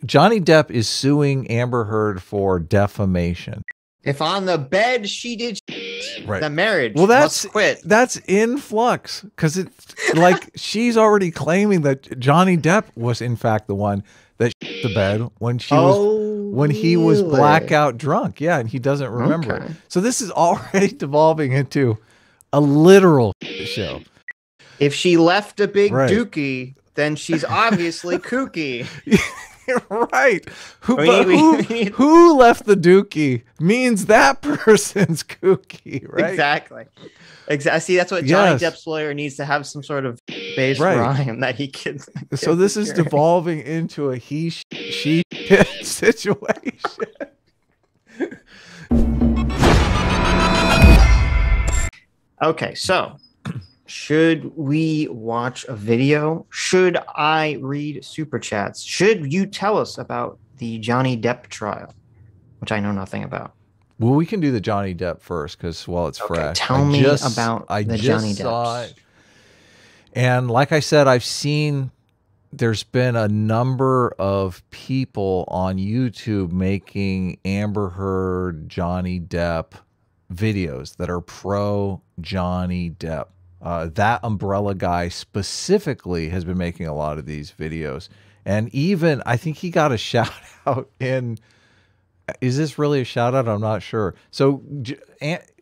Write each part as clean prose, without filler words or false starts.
Johnny Depp is suing Amber Heard for defamation. If on the bed she did right. the marriage must quit. That's in flux because it's like she's already claiming that Johnny Depp was in fact the one that the bed when he was blackout drunk. Yeah, and he doesn't remember it. So this is already devolving into a literal show. If she left a big dookie, then she's obviously kooky. Right. Who left the dookie means that person's kooky, right? Exactly. See, that's what Johnny Depp's lawyer needs to have some sort of base rhyme that he can. So this is devolving into a she situation. Okay, so should we watch a video? Should I read super chats? Should you tell us about the Johnny Depp trial, which I know nothing about? Well, we can do the Johnny Depp first because while it's fresh. Tell me about the Johnny Depp. Saw it. And like I said, I've seen there's been a number of people on YouTube making Amber Heard, Johnny Depp videos that are pro Johnny Depp. That Umbrella guy specifically has been making a lot of these videos. And even, I think he got a shout out in, is this really a shout out? I'm not sure. So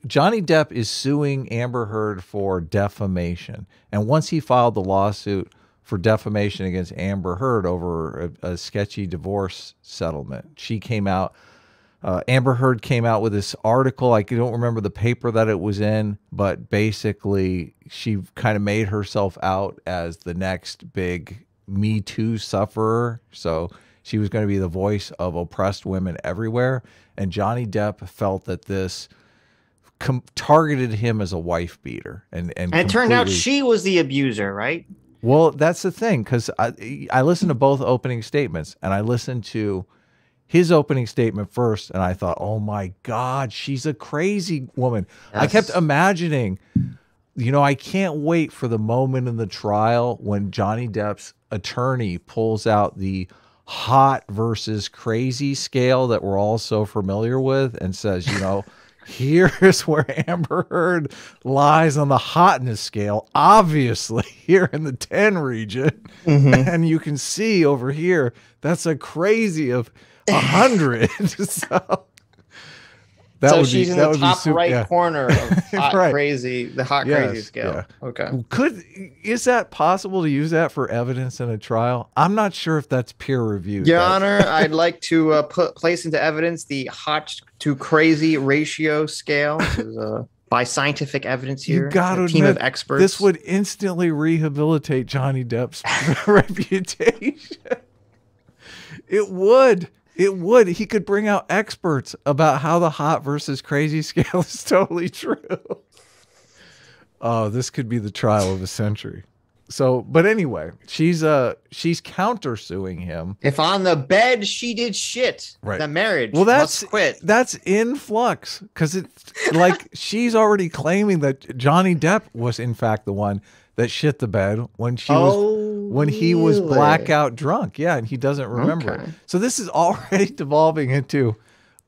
Johnny Depp is suing Amber Heard for defamation. And once he filed the lawsuit for defamation against Amber Heard over a sketchy divorce settlement, she came out, Amber Heard came out with this article. I don't remember the paper that it was in, but basically she kind of made herself out as the next big Me Too sufferer. So she was going to be the voice of oppressed women everywhere. And Johnny Depp felt that this targeted him as a wife beater. And it turned out she was the abuser, right? Well, that's the thing, because I listened to both opening statements, and I listened to his opening statement first, and I thought, oh my God, she's a crazy woman. Yes. I kept imagining, I can't wait for the moment in the trial when Johnny Depp's attorney pulls out the hot versus crazy scale that we're all so familiar with and says, here's where Amber Heard lies on the hotness scale, obviously here in the 10 region. And you can see over here, that's a crazy of 100. So she's in the top right corner of hot crazy, the hot crazy scale. Yeah. Okay. Is that possible to use that for evidence in a trial? I'm not sure if that's peer reviewed. Your Honor, I'd like to place into evidence the hot to crazy ratio scale. This is, by scientific evidence here. You got to team of experts. This would instantly rehabilitate Johnny Depp's reputation. It would. It would. He could bring out experts about how the hot versus crazy scale is totally true. Oh, this could be the trial of the century. So, but anyway, she's countersuing him. If on the bed she did shit, the marriage must quit. That's in flux because it's like she's already claiming that Johnny Depp was in fact the one that shit the bed when he was blackout drunk. Yeah, and he doesn't remember it. So this is already devolving into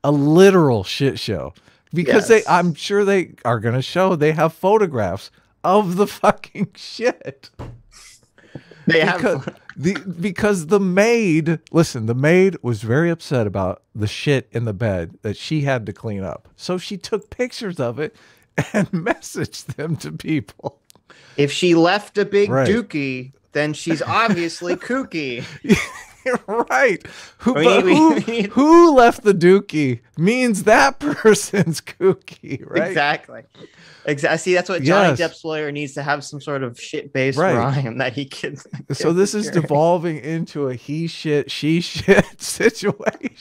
a literal shit show because I'm sure they are going to show they have photographs of the fucking shit. Because the maid was very upset about the shit in the bed that she had to clean up. So she took pictures of it and messaged them to people. If she left a big dookie, then she's obviously kooky. Right. Who left the dookie means that person's kooky, right? Exactly. See, that's what Johnny Depp's lawyer needs to have some sort of shit-based rhyme that he can. So this is devolving into a he shit, she shit situation.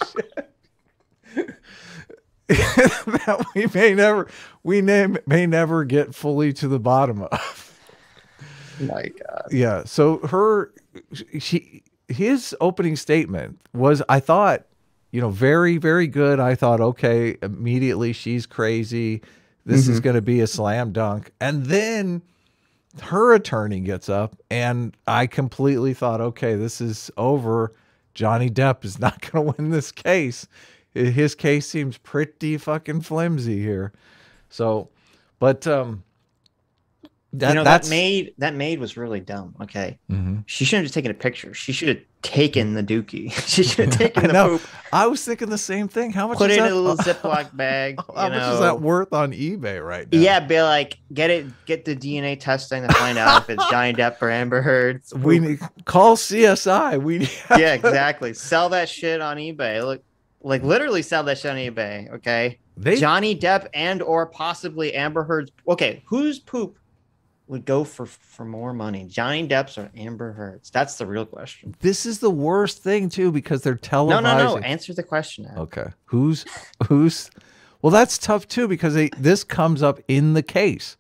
That we may never get fully to the bottom of. My God. Yeah. So his opening statement was, I thought, very, very good. I thought, okay, immediately she's crazy. This is going to be a slam dunk. And then her attorney gets up and I completely thought, okay, this is over. Johnny Depp is not going to win this case. His case seems pretty fucking flimsy here. So, but that maid was really dumb. Okay, she shouldn't have taken a picture. She should have taken the dookie. She should have taken the poop. I was thinking the same thing. How much? Put it in a little Ziploc bag. How much is that worth on eBay right now? Yeah, be like, get the DNA testing to find out if it's Johnny Depp or Amber Heard. We need call CSI. Yeah, exactly. Sell that shit on eBay. Look, like literally sell that shit on eBay. Okay, Johnny Depp and or possibly Amber Heard's. Okay, whose poop would go for more money, Johnny Depp's or Amber Heard's? That's the real question. This is the worst thing too, because they're televising. No. Answer the question. Adam. Okay, who's? Well, that's tough too, because this comes up in the case.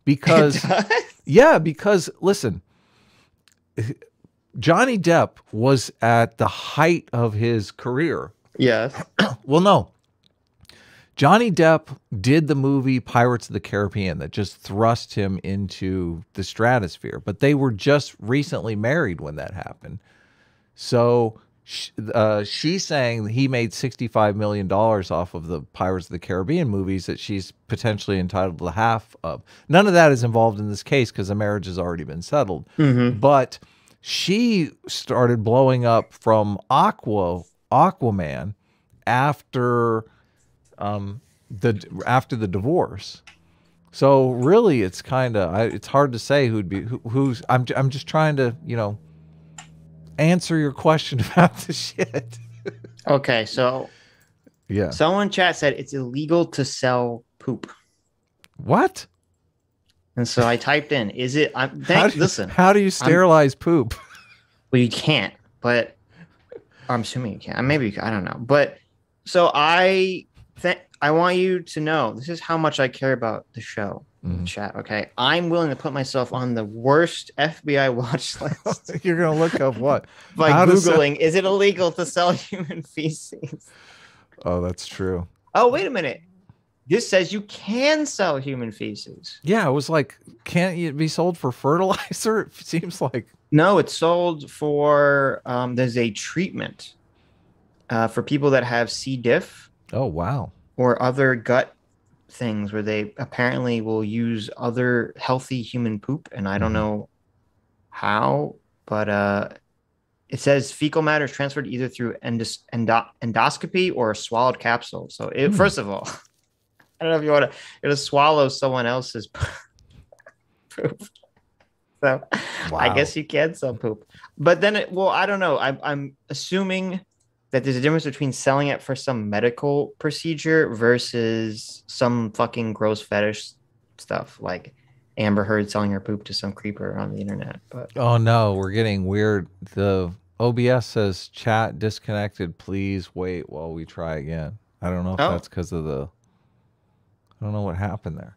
Because because listen, Johnny Depp was at the height of his career. Yes. Well, no. Johnny Depp did the movie Pirates of the Caribbean that just thrust him into the stratosphere, but they were just recently married when that happened. So she's saying that he made $65 million off of the Pirates of the Caribbean movies that she's potentially entitled to half of. None of that is involved in this case because the marriage has already been settled. But she started blowing up from Aquaman after the divorce. So really it's kind of it's hard to say who's I'm just trying to answer your question about the shit. Okay, so yeah, someone in chat said it's illegal to poop. What? And so I typed in, is it listen, how do you sterilize poop? Well, you can't, but I'm assuming you can. Maybe I don't know. But so I want you to know, this is how much I care about the show in the chat, okay? I'm willing to put myself on the worst FBI watch list. You're going to look up what? By Googling, is it illegal to sell human feces? Oh, that's true. Oh, wait a minute. This says you can sell human feces. Yeah, it was like, can't it be sold for fertilizer? It seems like. No, it's sold for, there's a treatment for people that have C. diff. Oh, wow. Or other gut things where they apparently will use other healthy human poop. And I don't know how, but it says fecal matter is transferred either through endoscopy or a swallowed capsule. So first of all, I don't know if you want to swallow someone else's poop. So wow. I guess you can sell poop. But then, I don't know. I'm assuming that there's a difference between selling it for some medical procedure versus some fucking gross fetish stuff like Amber Heard selling her poop to some creeper on the internet. But oh no, we're getting weird. The OBS says chat disconnected. Please wait while we try again. I don't know if that's because of I don't know what happened there.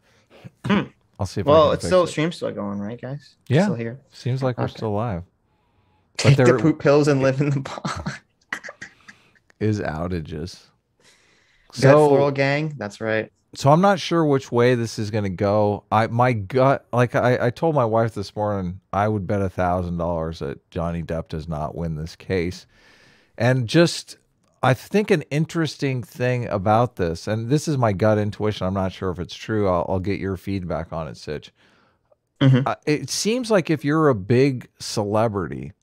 I'll see if it's still stream's still going, right, guys? Yeah, still here. Seems like we're still alive. Take the poop pills and live in the pond. Is outages. So floral gang, that's right. So I'm not sure which way this is going to go. My gut, like I told my wife this morning, I would bet $1,000 that Johnny Depp does not win this case. And just, I think an interesting thing about this, and this is my gut intuition, I'm not sure if it's true. I'll get your feedback on it, Sitch. It seems like if you're a big celebrity,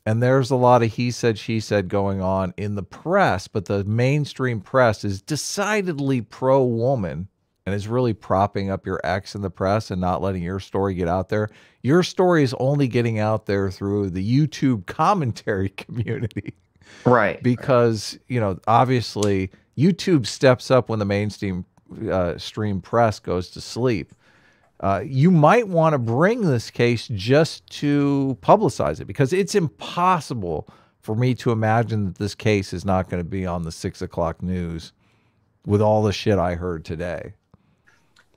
and there's a lot of he said, she said going on in the press, but the mainstream press is decidedly pro-woman and is really propping up your ex in the press and not letting your story get out there. Your story is only getting out there through the YouTube commentary community. Right. Because, obviously YouTube steps up when the mainstream stream press goes to sleep. You might want to bring this case just to publicize it, because it's impossible for me to imagine that this case is not going to be on the 6 o'clock news with all the shit I heard today.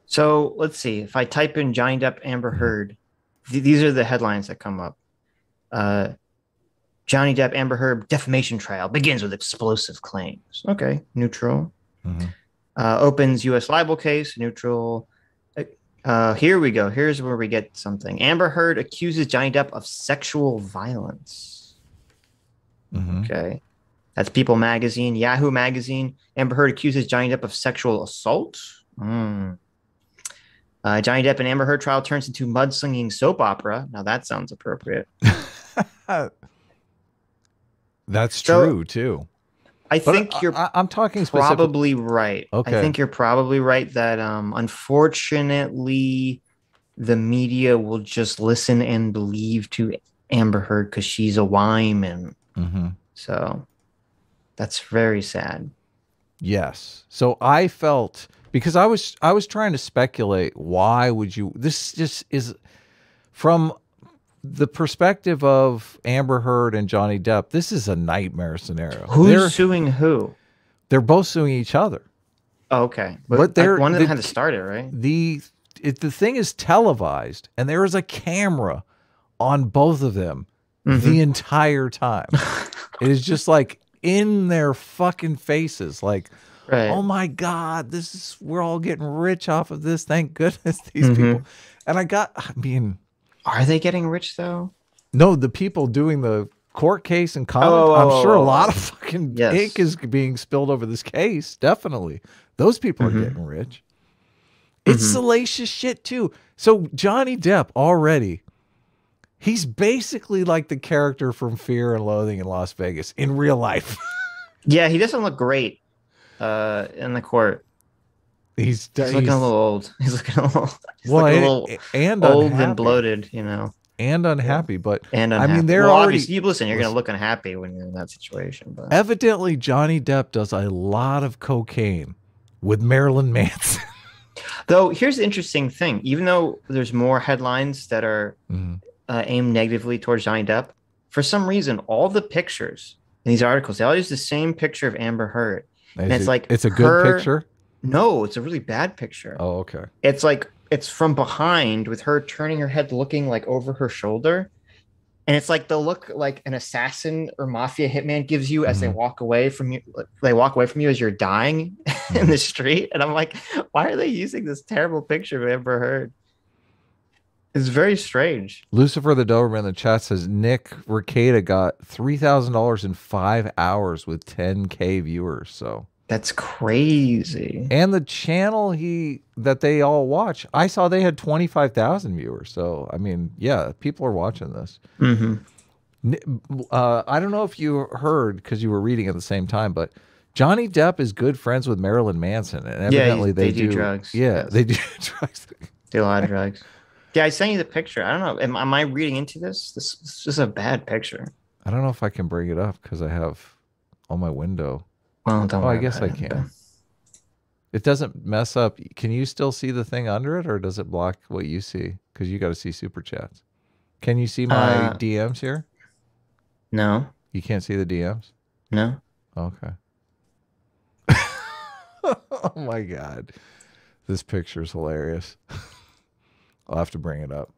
So let's see. If I type in Johnny Depp, Amber Heard, these are the headlines that come up. Johnny Depp, Amber Heard defamation trial begins with explosive claims. Okay, neutral. Opens U.S. libel case, neutral. Here we go. Here's where we get something. Amber Heard accuses Johnny Depp of sexual violence. Okay. That's People Magazine, Yahoo Magazine. Amber Heard accuses Johnny Depp of sexual assault. Johnny Depp and Amber Heard trial turns into mudslinging soap opera. Now that sounds appropriate. That's true too. I think I'm talking probably right. Okay. I think you're probably right that unfortunately the media will just listen and believe to Amber Heard because she's a Wyman. So that's very sad. Yes. So I felt, because I was trying to speculate, why would you, this just is from the perspective of Amber Heard and Johnny Depp, this is a nightmare scenario. Who's suing who? They're both suing each other. Oh, okay. But one of them had to start it, right? The thing is televised, and there is a camera on both of them the entire time. It is just like in their fucking faces, like, oh my God, we're all getting rich off of this. Thank goodness these people. And I mean, are they getting rich though? No, the people doing the court case and comment, I'm sure a lot of fucking ink is being spilled over this case. Definitely. Those people are getting rich. It's salacious shit too. So Johnny Depp already, he's basically like the character from Fear and Loathing in Las Vegas in real life. Yeah, he doesn't look great in the court. He's looking a little old. He's looking a little, and old and bloated, you know. And unhappy, but and unhappy. I mean, they're obviously, listen, you're going to look unhappy when you're in that situation. But evidently, Johnny Depp does a lot of cocaine with Marilyn Manson. Though, here's the interesting thing. Even though there's more headlines that are aimed negatively towards Johnny Depp, for some reason, all the pictures in these articles, they all use the same picture of Amber Heard. And it's like, it's a good picture? No, it's a really bad picture. Oh, okay. It's like, it's from behind with her turning her head, looking like over her shoulder. And it's like the look like an assassin or mafia hitman gives you as they walk away from you. They walk away from you as you're dying in the street. And I'm like, why are they using this terrible picture of Amber Heard? It's very strange. Lucifer the Doberman in the chat says Nick Rekieta got $3,000 in 5 hours with 10K viewers. So that's crazy. And the channel that they all watch, I saw they had 25,000 viewers. So I mean, yeah, people are watching this. I don't know if you heard because you were reading at the same time, but Johnny Depp is good friends with Marilyn Manson, and evidently they do drugs. Yeah, they do drugs. Do a lot of drugs. Yeah, I sent you the picture. I don't know. Am I reading into this? This is just a bad picture. I don't know if I can bring it up because I have on my window. Well, don't worry. I guess I can. It doesn't mess up. Can you still see the thing under it, or does it block what you see? Because you got to see super chats. Can you see my DMs here? No. You can't see the DMs? No. Okay. Oh my God. This picture is hilarious. I'll have to bring it up.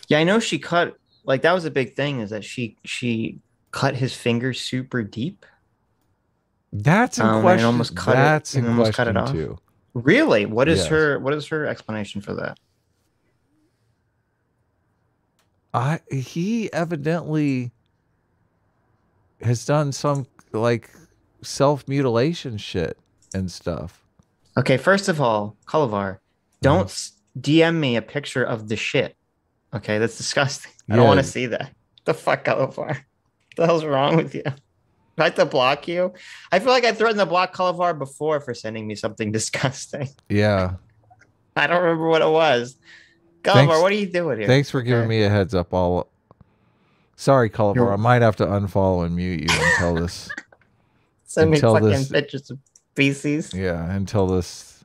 Yeah, I know she cut, like that was a big thing, is that she cut his fingers super deep. That's in question. And almost cut That's it, in almost question cut it off. too. Really? What is her explanation for that? He evidently has done some like self-mutilation shit and stuff. Okay, first of all, Kalavar, don't DM me a picture of the shit. Okay, that's disgusting. I don't want to see that. The fuck, Kalavar? What the hell's wrong with you? I have to block you? I feel like I threatened to block Kalavar before for sending me something disgusting. Yeah. I don't remember what it was. Kalavar, what are you doing here? Thanks for giving me a heads up. Sorry, Kalavar. I might have to unfollow and mute you until this. Send me fucking pictures of feces. Yeah, until this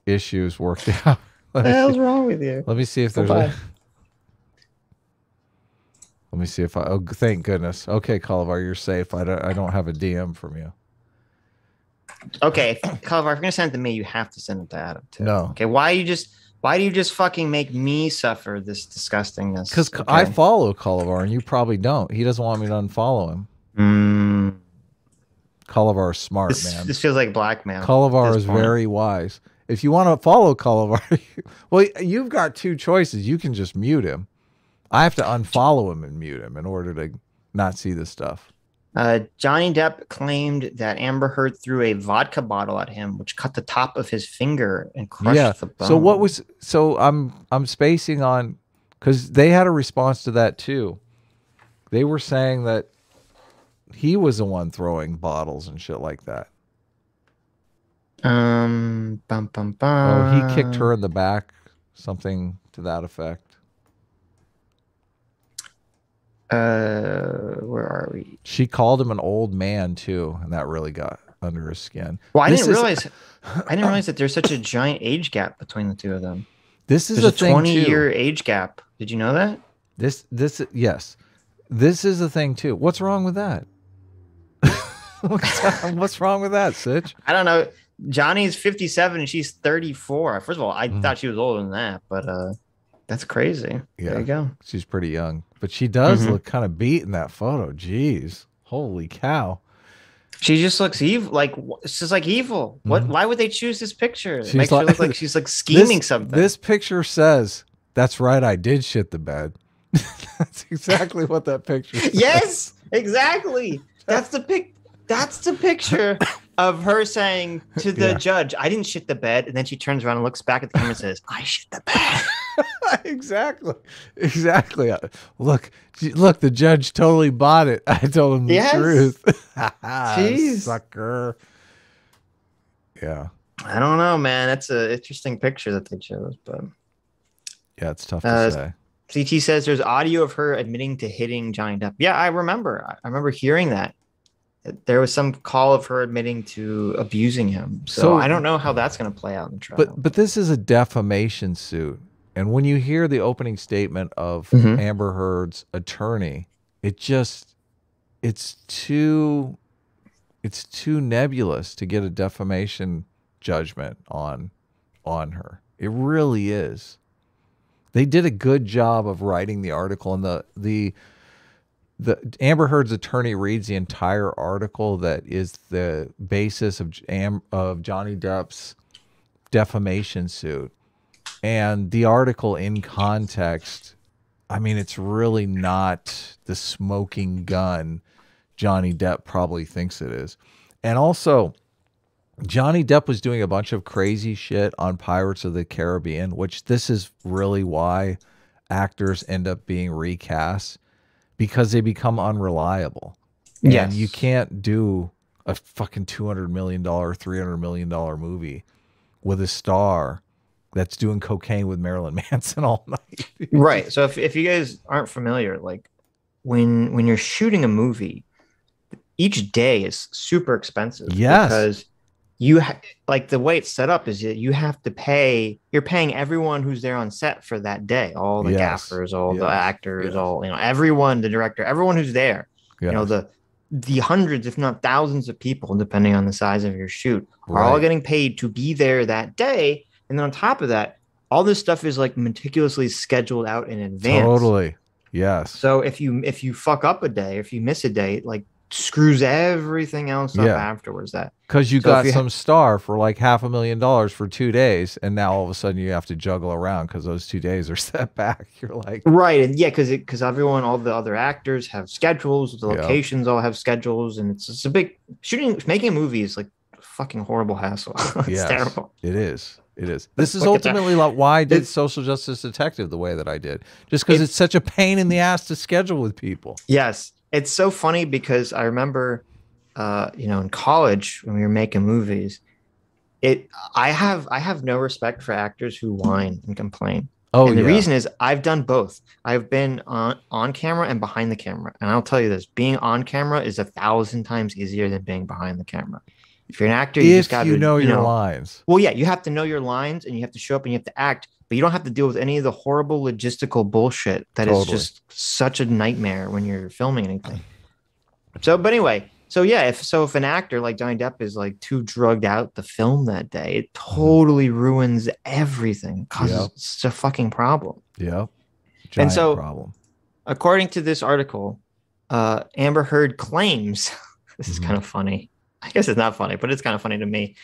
issue is worked out. What the hell's wrong with you? Let me see if there's Let me see if oh, thank goodness. Okay, Kalavar, you're safe. I don't have a DM from you. Okay, Kalavar, if you're gonna send it to me, you have to send it to Adam too. No. Okay, why do you just fucking make me suffer this disgustingness? Because I follow Kalavar and you probably don't. He doesn't want me to unfollow him. Kalavar is smart, man. This feels like blackmail. Kalavar is very wise. If you want to follow Kalavar, well, you've got two choices. You can just mute him. I have to unfollow him and mute him in order to not see this stuff. Johnny Depp claimed that Amber Heard threw a vodka bottle at him, which cut the top of his finger and Yeah. crushed the So what bone. was so I'm spacing on because they had a response to that too. They were saying that he was the one throwing bottles and shit like that. Bum bum Oh, he kicked bum. her in the back, something to that effect. Where are we? She called him an old man too, and that really got under his skin. Well, This is I didn't realize that there's such a giant age gap between the two of them. this is There's a a thing too. 20-year age gap. Did you know that? This yes. This is a thing too. What's wrong with that? What's wrong with that, Sitch? I don't know. Johnny's 57 and she's 34. First of all, I Mhm. thought she was older than that, but that's crazy. Yeah, There you go. she's pretty young, but she does Hmm. look kind of beat in that photo. Jeez, holy cow! She just looks evil. Like it's just like evil. What? Mhm. Why would they choose this picture? It She's makes her like look like she's like scheming something. this picture says, "That's right, I did shit the bed." That's exactly what that picture says. Yes, exactly. That's the pic. That's the picture of her saying to the Yeah. judge, "I didn't shit the bed," and then she turns around and looks back at the camera and says, "I shit the bed." Exactly. Exactly. Look, look, the judge totally bought it. I told him the Yes. truth. Jeez. Sucker. Yeah. I don't know, man. That's an interesting picture that they chose, but Yeah, it's tough to say. CT says there's audio of her admitting to hitting Johnny Depp. Yeah, I remember. I remember hearing that. There was some call of her admitting to abusing him. So I don't know how that's going to play out in the trial. But this is a defamation suit. And when you hear the opening statement of Mhm. Amber Heard's attorney, it's too nebulous to get a defamation judgment on her. It really is. They did a good job of writing the article, and the Amber Heard's attorney reads the entire article that is the basis of Johnny Depp's defamation suit. And the article in context, I mean, it's really not the smoking gun Johnny Depp probably thinks it is. And also, Johnny Depp was doing a bunch of crazy shit on Pirates of the Caribbean, which this is really why actors end up being recast, because they become unreliable. And Yes. you can't do a fucking $200 million, $300 million movie with a star that's doing cocaine with Marilyn Manson all night. Right. So if you guys aren't familiar, like when you're shooting a movie, each day is super expensive. Yes. Because like the way it's set up is that you're paying everyone who's there on set for that day, all the gaffers, all the actors, all, everyone, the director, everyone who's there, the hundreds, if not thousands of people, depending on the size of your shoot, are all getting paid to be there that day. And then on top of that, all this stuff is like meticulously scheduled out in advance. Totally. Yes. So if you fuck up a day, if you miss a day, like screws everything else up afterwards. That because you got some star for like $500,000 for 2 days, and now all of a sudden you have to juggle around because those 2 days are set back. You're like, right, and yeah, because everyone, all the other actors have schedules, the locations all have schedules, and it's a big making a movie is like a fucking horrible hassle. It's terrible. It is. It is. This is ultimately why I did Social Justice Detective the way that I did, just because it's such a pain in the ass to schedule with people. Yes. It's so funny because I remember, in college when we were making movies, I have no respect for actors who whine and complain. And the reason is I've done both. I've been on camera and behind the camera. And I'll tell you this, being on camera is 1,000 times easier than being behind the camera. If you're an actor, you just got to know your lines. Well, yeah, you have to know your lines and you have to show up and you have to act, but you don't have to deal with any of the horrible logistical bullshit that is just such a nightmare when you're filming anything. So, but anyway, so yeah, if an actor like Johnny Depp is like too drugged out to film that day, it totally ruins everything. Causes it's a fucking problem. Yeah. And so, according to this article, Amber Heard claims this is kind of funny. I guess it's not funny, but it's kind of funny to me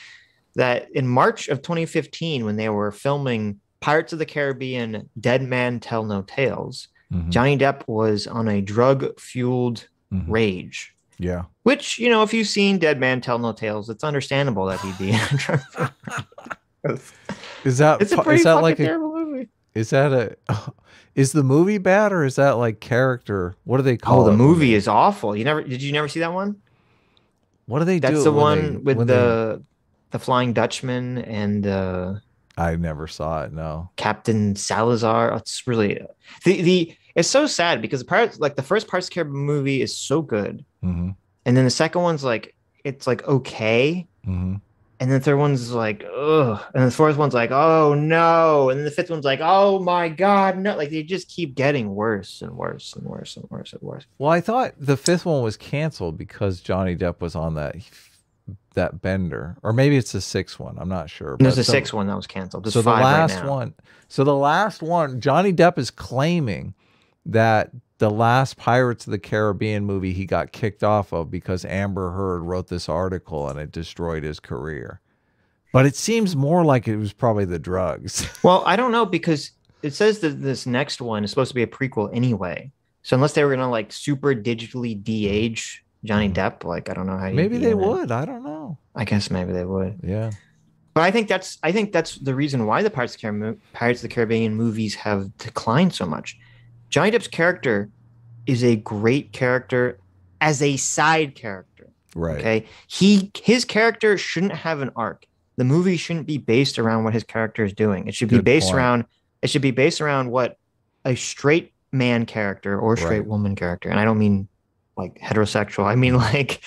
that in March of 2015, when they were filming Pirates of the Caribbean, Dead Man Tell No Tales, Johnny Depp was on a drug-fueled rage. Yeah. Which, you know, if you've seen Dead Man Tell No Tales, it's understandable that he'd be in a drug Is that It's a pretty fucking terrible movie. Is that a is the movie bad, or is that like character? What do they call Oh, the it? movie is awful. Did you never see that one? What do they That's do the when one with the Flying Dutchman and I never saw it, no. Captain Salazar. It's really the it's so sad because the first Pirates of the Caribbean movie is so good. Mm-hmm. And then the second one's like it's like okay. Mm-hmm. And then the third one's like, ugh. And the fourth one's like, oh no. And then the fifth one's like, oh my God, no. Like they just keep getting worse and worse and worse and worse and worse. Well, I thought the fifth one was canceled because Johnny Depp was on that bender. Or maybe it's the sixth one. I'm not sure. There's a sixth one that was canceled. There's so the five last right now. one. So the last one, Johnny Depp is claiming that the last Pirates of the Caribbean movie he got kicked off of because Amber Heard wrote this article and it destroyed his career. But it seems more like it was probably the drugs. Well, I don't know because it says that this next one is supposed to be a prequel anyway. So unless they were gonna like super digitally de-age Johnny Depp, like I don't know how. Maybe they would. I don't know. I guess maybe they would. Yeah. But I think that's the reason why the Pirates of the Caribbean movies have declined so much. Johnny Depp's character is a great character as a side character. Right. Okay. His character shouldn't have an arc. The movie shouldn't be based around what his character is doing. It should be based around what a straight man character or straight woman character. And I don't mean like heterosexual. I mean like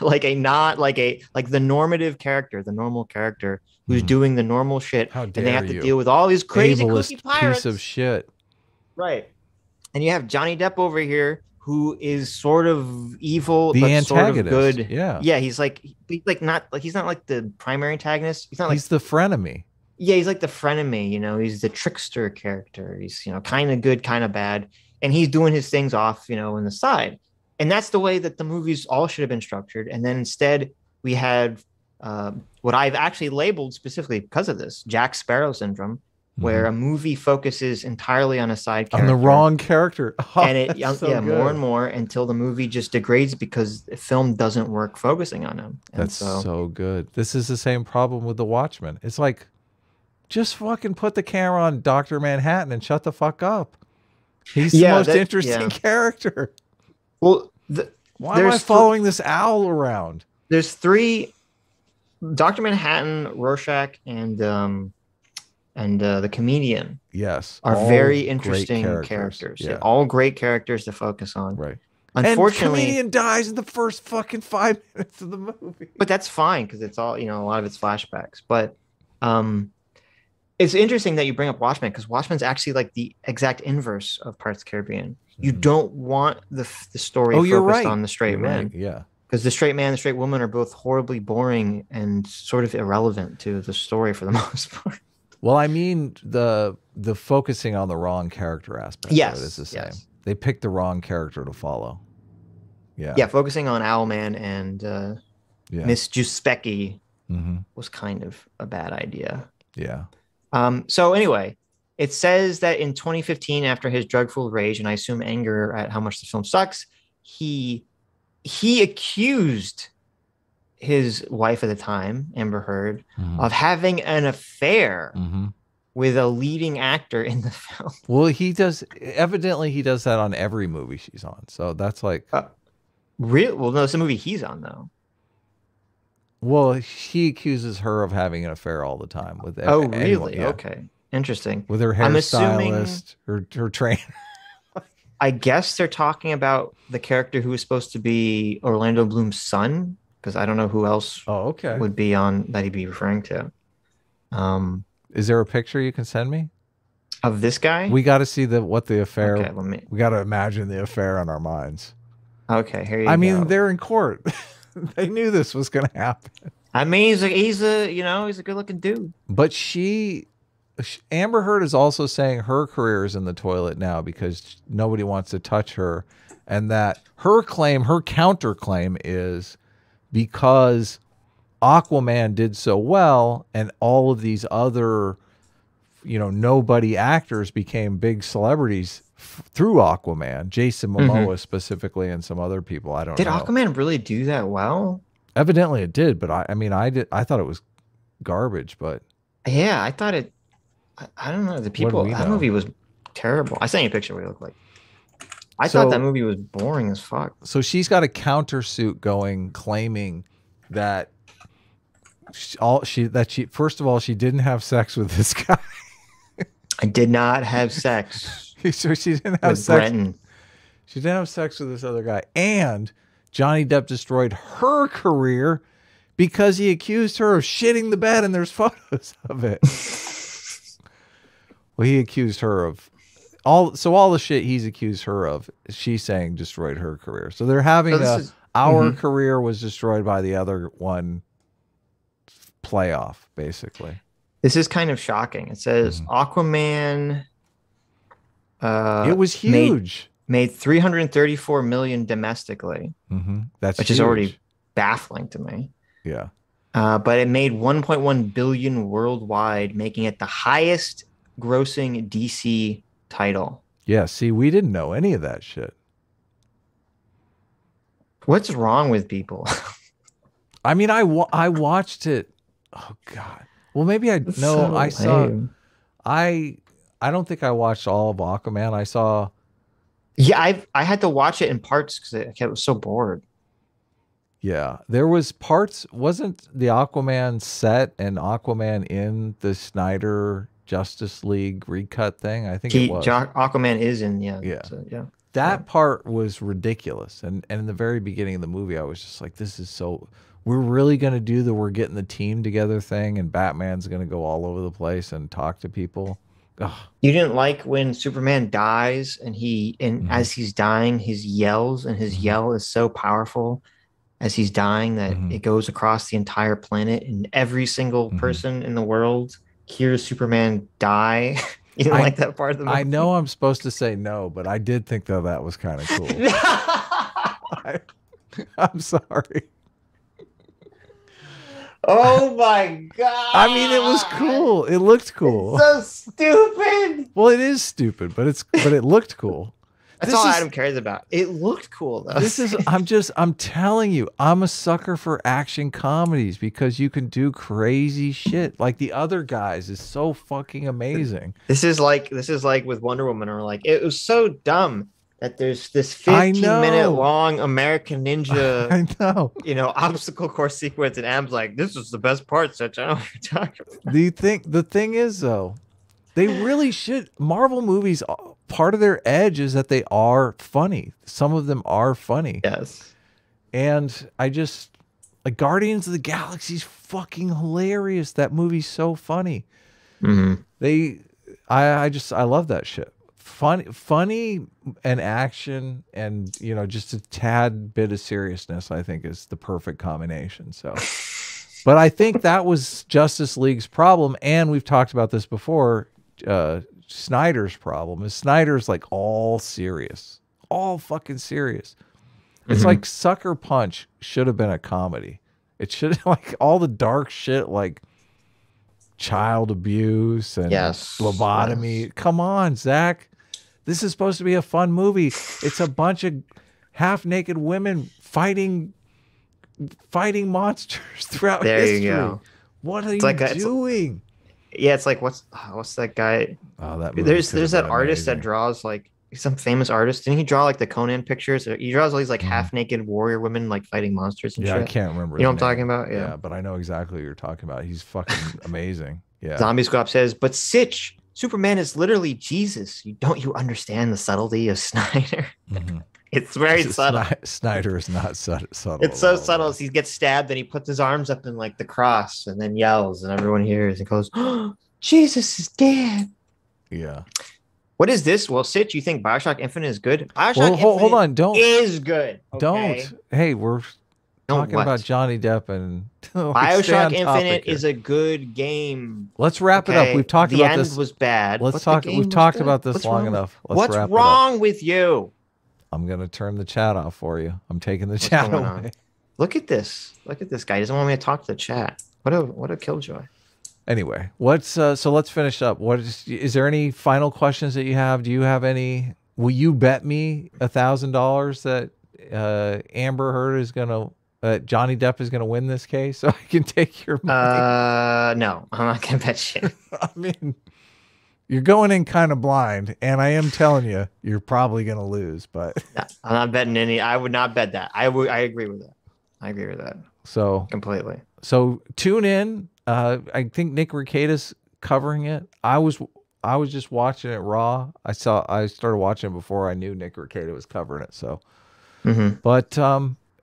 the normative character, the normal character who's doing the normal shit. How dare and they have to deal with all these crazy kooky pirates. Piece of shit. Right. And you have Johnny Depp over here who is sort of evil, the but antagonist. Sort of good. Yeah. Yeah. He's not like the primary antagonist. He's the frenemy. Yeah. He's like the frenemy, you know, he's the trickster character. He's, you know, kind of good, kind of bad. And he's doing his things off, you know, on the side. And that's the way that the movies all should have been structured. And then instead we had what I've actually labeled specifically because of this, Jack Sparrow syndrome, where a movie focuses entirely on a side character. On the wrong character. Oh, and it more and more until the movie just degrades because the film doesn't work focusing on him. And that's so good. This is the same problem with The Watchmen. It's like, just fucking put the camera on Dr. Manhattan and shut the fuck up. He's the most interesting character. Well, why am I following this owl around? There's three, Dr. Manhattan, Rorschach, and the comedian. Yes, are very interesting characters. Yeah. All great characters to focus on. Right. Unfortunately, and the comedian dies in the first fucking 5 minutes of the movie. But that's fine because it's all, you know, a lot of it's flashbacks. But it's interesting that you bring up Watchmen because Watchmen's actually like the exact inverse of Pirates of the Caribbean. You don't want the story focused on the straight man. Yeah. Because the straight man and the straight woman are both horribly boring and sort of irrelevant to the story for the most part. Well, I mean the focusing on the wrong character aspect of it is the same. Yes. They picked the wrong character to follow. Yeah. Yeah, focusing on Owlman and Miss Giuspecchi was kind of a bad idea. Yeah. So anyway, it says that in 2015, after his drug-fueled rage, and I assume anger at how much the film sucks, he accused his wife at the time, Amber Heard, of having an affair with a leading actor in the film. Well, evidently he does that on every movie she's on. So that's like... Well, no, it's a movie he's on, though. Well, he accuses her of having an affair all the time with anyone. Really? Yeah. Okay. Interesting. With her hairstylist, her trainer. I guess they're talking about the character who was supposed to be Orlando Bloom's son, because I don't know who else would be on that he'd be referring to. Is there a picture you can send me of this guy? We got to see what the affair. Okay, we got to imagine the affair in our minds. Okay, here you go. I mean, they're in court. They knew this was going to happen. I mean, he's a good-looking dude. But Amber Heard is also saying her career is in the toilet now because nobody wants to touch her, and that her counterclaim is because Aquaman did so well and all of these other, nobody actors became big celebrities. through Aquaman, Jason Momoa specifically, and some other people. I don't know. Did Aquaman really do that well? Evidently it did, but I mean, I thought it was garbage, but yeah, I thought it. I don't know. The people. That movie was terrible. I sent you a picture of what it looked like. I thought that movie was boring as fuck. So she's got a countersuit going, claiming that she first of all, she didn't have sex with this guy. I did not have sex. So she didn't have sex. Brenton. She didn't have sex with this other guy, and Johnny Depp destroyed her career because he accused her of shitting the bed, and there's photos of it. Well, he accused her of all the shit he's accused her of, she's saying destroyed her career. So they're having our career was destroyed by the other one playoff, basically. This is kind of shocking. It says Aquaman. It was huge. Made 334 million domestically. That's which is already baffling to me. Yeah. But it made 1.1 billion worldwide, making it the highest grossing DC title. Yeah, see, we didn't know any of that shit. What's wrong with people? I mean, I watched it. Oh God. Well, maybe I don't think I watched all of Aquaman. I saw. Yeah, I had to watch it in parts because I was so bored. Yeah, there was parts. Wasn't the Aquaman set and Aquaman in the Snyder Justice League recut thing? I think it was. Aquaman is in, That part was ridiculous. And in the very beginning of the movie, I was just like, this is so. We're really going to do we're getting the team together thing, and Batman's going to go all over the place and talk to people. Ugh. You didn't like when Superman dies and as he's dying, his yells, and his yell is so powerful as he's dying that it goes across the entire planet, and every single person in the world hears Superman die. You didn't like that part of the movie? I know I'm supposed to say no, but I did think that was kind of cool. I'm sorry. Oh my God. I mean, it was cool. It looked cool. It's so stupid. Well, it is stupid, but it looked cool. That's all Adam cares about. It looked cool though. I'm telling you, I'm a sucker for action comedies because you can do crazy shit. Like the other guys is so fucking amazing. This is like with Wonder Woman, or like it was so dumb that there's this 15-minute long American Ninja, obstacle course sequence, and Am's like, this is the best part, Sitch. I don't know what you're talking about. The thing is though, they really should. Marvel movies, part of their edge is that they are funny. Some of them are funny. Yes. And I just like Guardians of the Galaxy's fucking hilarious. That movie's so funny. I love that shit. Funny and action, and just a tad bit of seriousness, I think is the perfect combination. So, but I think that was Justice League's problem, and we've talked about this before. Snyder's problem is Snyder's like all serious, all fucking serious. It's like Sucker Punch should have been a comedy. It should like all the dark shit like child abuse and lobotomy. Yes. Come on, Zach. This is supposed to be a fun movie. It's a bunch of half-naked women fighting monsters throughout history. You go. What are you doing? It's like what's that guy? Oh, that there's that artist that draws like some famous artist. Didn't he draw like the Conan pictures? He draws all these like half-naked warrior women like fighting monsters and shit. I can't remember. You know what I'm talking about? Yeah, but I know exactly what you're talking about. He's fucking amazing. Yeah. Zombie Squad says, but Sitch, Superman is literally Jesus. You understand the subtlety of Snyder? It's very subtle. Snyder is not subtle. It's so subtle. He gets stabbed and he puts his arms up in like the cross and then yells and everyone hears and goes, oh, Jesus is dead. Yeah. What is this? Well, Sitch, you think BioShock Infinite is good? BioShock Infinite hold on. Is good. Okay? Don't. Hey, we're talking about Johnny Depp and BioShock Infinite is a good game. Let's wrap it up. We've talked about this. The end was bad. We've talked about this long enough. What's wrong with you? I'm gonna turn the chat off for you. I'm taking the chat away. Look at this. Look at this guy. He doesn't want me to talk to the chat. What a killjoy. Anyway, so let's finish up. Is there any final questions that you have? Do you have any will you bet me $1,000 that Amber Heard is gonna Johnny Depp is gonna win this case, so I can take your money? No, I'm not gonna bet you. I mean, you're going in kind of blind, and I am telling you, you're probably gonna lose. But No, I'm not betting any. I would not bet that. I agree with that. I agree with that. So completely. So tune in. I think Nick Rekieta's covering it. I was just watching it raw. I started watching it before I knew Nick Rekieta was covering it. So, but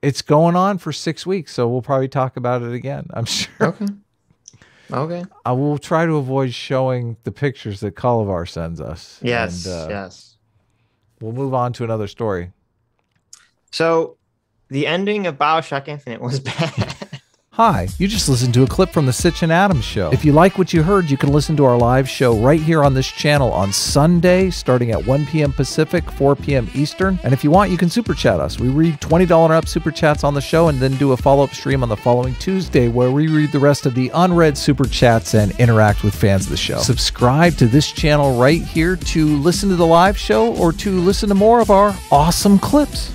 it's going on for 6 weeks, so we'll probably talk about it again, I'm sure. Okay. Okay. I will try to avoid showing the pictures that Kalavar sends us. Yes. And, yes. We'll move on to another story. So, the ending of BioShock Infinite was bad. Hi, you just listened to a clip from the Sitch and Adams show. If you like what you heard, you can listen to our live show right here on this channel on Sunday, starting at 1 p.m. Pacific, 4 p.m. Eastern. And if you want, you can super chat us. We read $20 and up super chats on the show and then do a follow-up stream on the following Tuesday where we read the rest of the unread super chats and interact with fans of the show. Subscribe to this channel right here to listen to the live show or to listen to more of our awesome clips.